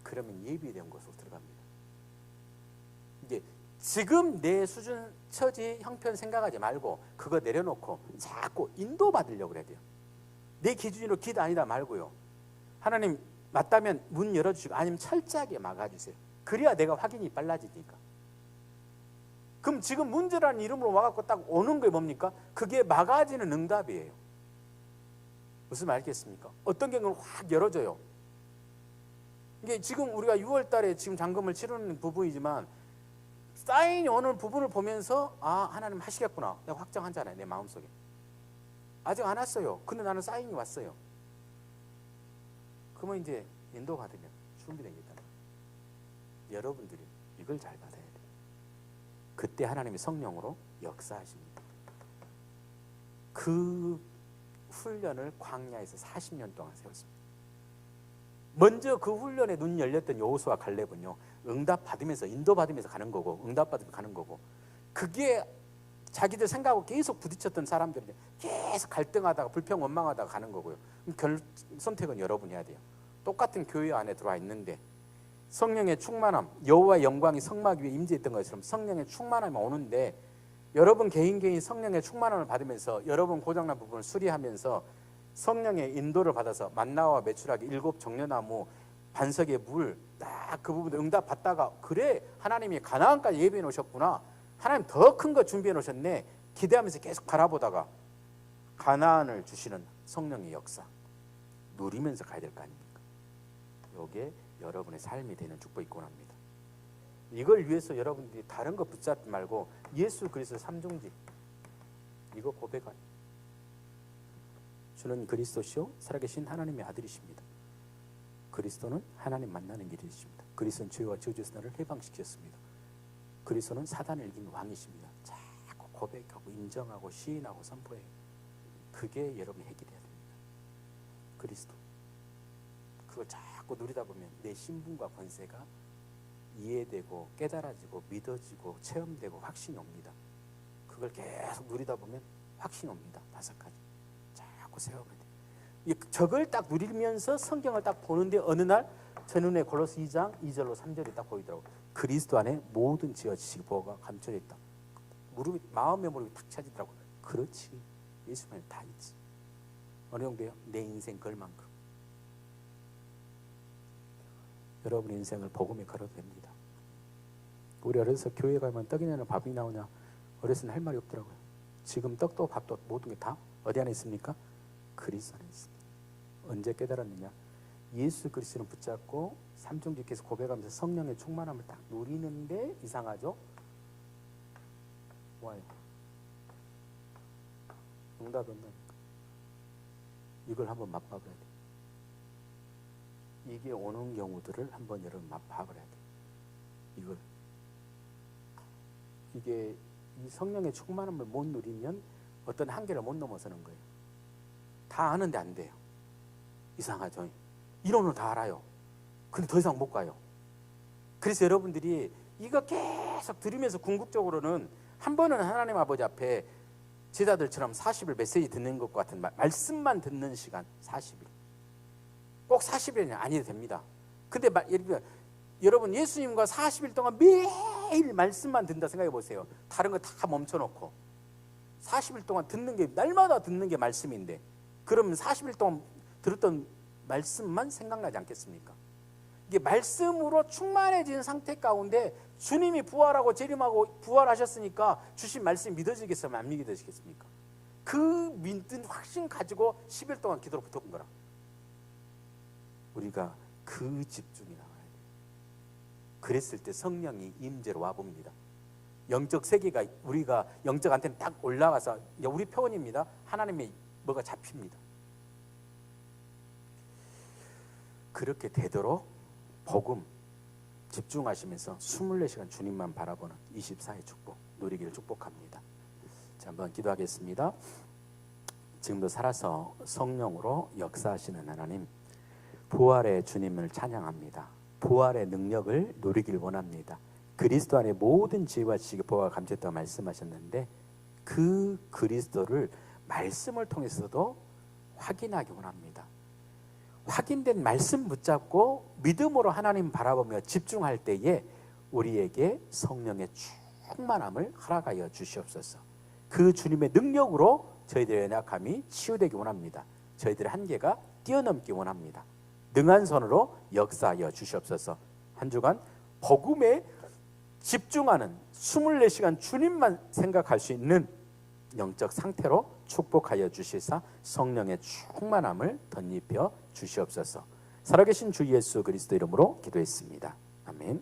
그러면 예비된 곳으로 들어갑니다. 이제 지금 내 수준, 처지, 형편 생각하지 말고 그거 내려놓고 자꾸 인도받으려고 그래야 돼요. 내 기준으로 기도 아니다 말고요. 하나님 맞다면 문 열어주시고 아니면 철저하게 막아주세요. 그래야 내가 확인이 빨라지니까. 그럼 지금 문제라는 이름으로 와갖고 딱 오는 게 뭡니까? 그게 막아지는 응답이에요. 무슨 말 알겠습니까? 어떤 경우는 확 열어줘요. 이게 지금 우리가 6월 달에 지금 잔금을 치르는 부분이지만 사인이 오는 부분을 보면서 아 하나님 하시겠구나 내가 확정하잖아요. 내 마음속에 아직 안 왔어요. 근데 나는 사인이 왔어요. 그러면 이제 인도받으면 준비되겠다. 여러분들이 이걸 잘 받아야 돼요. 그때 하나님이 성령으로 역사하십니다. 그 훈련을 광야에서 40년 동안 세웠습니다. 먼저 그 훈련에 눈 열렸던 여호수아 갈렙은요 응답 받으면서 인도 받으면서 가는 거고 응답 받으면서 가는 거고 그게 자기들 생각하고 계속 부딪혔던 사람들은 계속 갈등하다가 불평 원망하다가 가는 거고요. 그럼 선택은 여러분이 해야 돼요. 똑같은 교회 안에 들어와 있는데 성령의 충만함 여호와의 영광이 성막 위에 임재했던 것처럼 성령의 충만함이 오는데 여러분 개인 성령의 충만함을 받으면서 여러분 고장난 부분을 수리하면서 성령의 인도를 받아서 만나와 메추라기 7 정려나무 반석의 물 딱 그 부분을 응답 받다가 그래 하나님이 가나안까지 예비해 놓으셨구나. 하나님 더 큰 거 준비해 놓으셨네. 기대하면서 계속 바라보다가 가나안을 주시는 성령의 역사 누리면서 가야 될 거 아닙니까? 이게 여러분의 삶이 되는 축복이 있고 합니다. 이걸 위해서 여러분들이 다른 거 붙잡지 말고 예수 그리스도 삼중직 이거 고백하니 주는 그리스도시요 살아계신 하나님의 아들이십니다. 그리스도는 하나님 만나는 길이십니다. 그리스도는 죄와 저주에서 해방시켰습니다. 그리스도는 사단을 이긴 왕이십니다. 자꾸 고백하고 인정하고 시인하고 선포해요. 그게 여러분이 해결해야 됩니다. 그리스도 그걸 자꾸 누리다 보면 내 신분과 권세가 이해되고 깨달아지고 믿어지고 체험되고 확신이 옵니다. 그걸 계속 누리다 보면 확신이 옵니다. 5가지 자꾸 세워야 돼요. 저걸 딱 누리면서 성경을 딱 보는데 어느 날 제 눈에 골로새 2장 2절로 3절이 딱 보이더라고요. 그리스도 안에 모든 지혜와 지식이 보호가 감춰져 있다. 무릎이 마음의 무릎이 탁 차지더라고요. 그렇지. 예수 안에 다 있지. 어느 정도요? 내 인생 걸만큼. 여러분 인생을 복음에 걸어도 됩니다. 우리 어렸을 때 교회 가면 떡이 나오냐 밥이 나오냐 어렸을 때 할 말이 없더라고요. 지금 떡도 밥도 모든 게 다 어디 안에 있습니까? 그리스도 안에 있습니다. 언제 깨달았느냐? 예수 그리스도를 붙잡고 삼중직께서 고백하면서 성령의 충만함을 딱 누리는데 이상하죠? 와요. 응답이 온다니까. 이걸 한번 맛봐봐야 돼. 이게 오는 경우들을 한번 여러분 맛봐봐야 돼. 이걸 이게 이 성령의 충만함을 못 누리면 어떤 한계를 못 넘어서는 거예요. 다 아는데 안 돼요. 이상하죠. 이론을 다 알아요. 근데 더 이상 못 가요. 그래서 여러분들이 이거 계속 들으면서 궁극적으로는 한 번은 하나님 아버지 앞에 제자들처럼 40일 메시지 듣는 것 같은 말씀만 듣는 시간 40일. 꼭 40일이 아니어도 됩니다. 근데 여러분 예수님과 40일 동안 매일 말씀만 듣는다 생각해 보세요. 다른 거 다 멈춰놓고 40일 동안 듣는 게 날마다 듣는 게 말씀인데 그러면 40일 동안 들었던 말씀만 생각나지 않겠습니까? 이게 말씀으로 충만해진 상태 가운데 주님이 부활하고 재림하고 부활하셨으니까 주신 말씀이 믿어지겠으면 안 믿어지겠습니까? 그 믿는 확신 가지고 10일 동안 기도로 붙어본 거라. 우리가 그 집중이 나와야 돼요. 그랬을 때 성령이 임재로 와봅니다. 영적 세계가 우리가 영적 안테나 딱 올라가서 우리 표현입니다. 하나님의 뭐가 잡힙니다. 그렇게 되도록 복음 집중하시면서 24시간 주님만 바라보는 24의 축복 누리기를 축복합니다. 자, 한번 기도하겠습니다. 지금도 살아서 성령으로 역사하시는 하나님, 부활의 주님을 찬양합니다. 부활의 능력을 누리길 원합니다. 그리스도 안에 모든 지혜와 지식의 보화가 감췄다고 말씀하셨는데 그 그리스도를 말씀을 통해서도 확인하기 원합니다. 확인된 말씀 붙잡고 믿음으로 하나님 바라보며 집중할 때에 우리에게 성령의 충만함을 허락하여 주시옵소서. 그 주님의 능력으로 저희들의 연약함이 치유되기 원합니다. 저희들의 한계가 뛰어넘기 원합니다. 능한 손으로 역사하여 주시옵소서. 한 주간 복음에 집중하는 24시간 주님만 생각할 수 있는 영적 상태로 축복하여 주시사 성령의 충만함을 덧입혀 주시옵소서. 살아계신 주 예수 그리스도 이름으로 기도했습니다. 아멘.